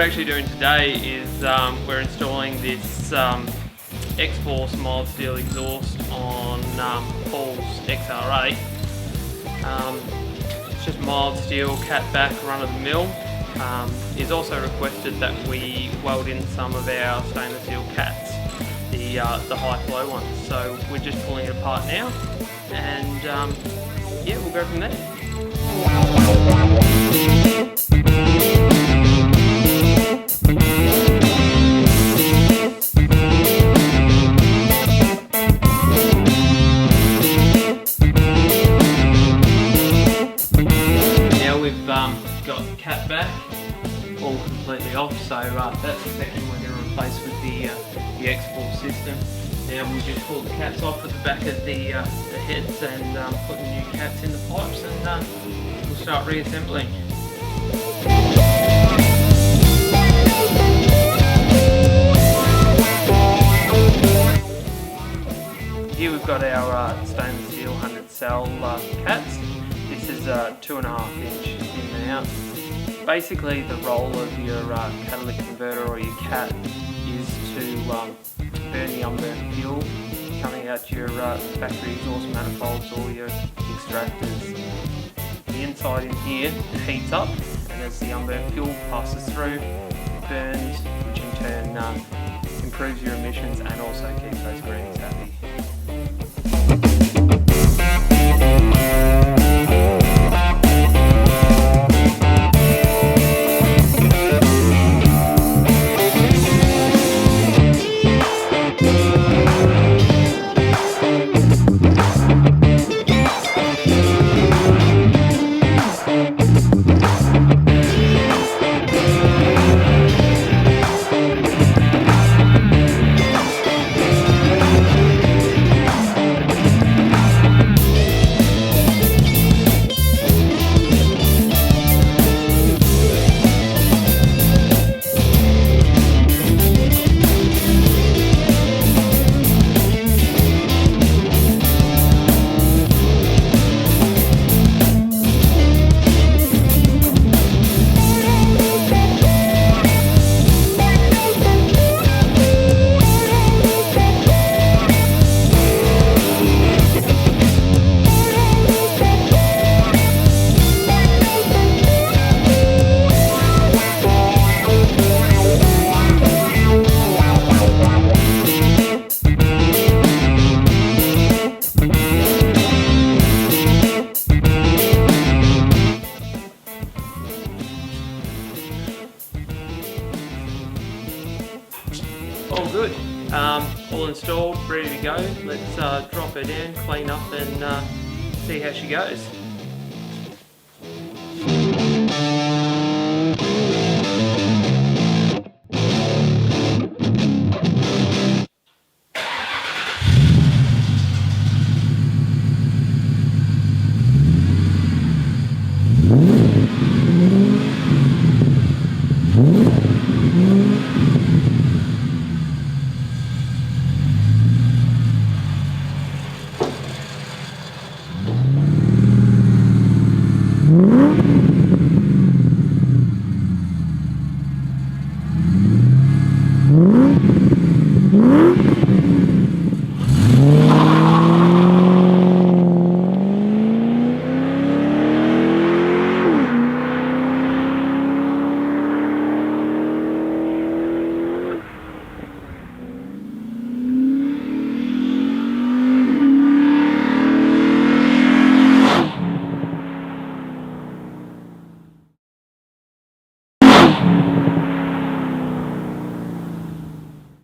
actually doing today is we're installing this X-Force mild steel exhaust on Paul's XR8. It's just mild steel, cat back, run of the mill. He's also requested that we weld in some of our stainless steel cats, the high flow ones. So we're just pulling it apart now, and yeah, we'll go from there. Got the cat back all completely off, so that's the section we're going to replace with the X-Force system. Now we'll just pull the cats off at the back of the heads and put the new cats in the pipes, and we'll start reassembling. Here we've got our stainless steel 100 cell cats. This is 2.5 inch in and out. Basically the role of your catalytic converter or your cat is to burn the unburnt fuel coming out your factory exhaust manifolds or your extractors. The inside in here heats up, and as the unburnt fuel passes through, it burns, which in turn improves your emissions and also keeps those greenies happy. All good, all installed, ready to go. Let's drop her down, clean up, and see how she goes.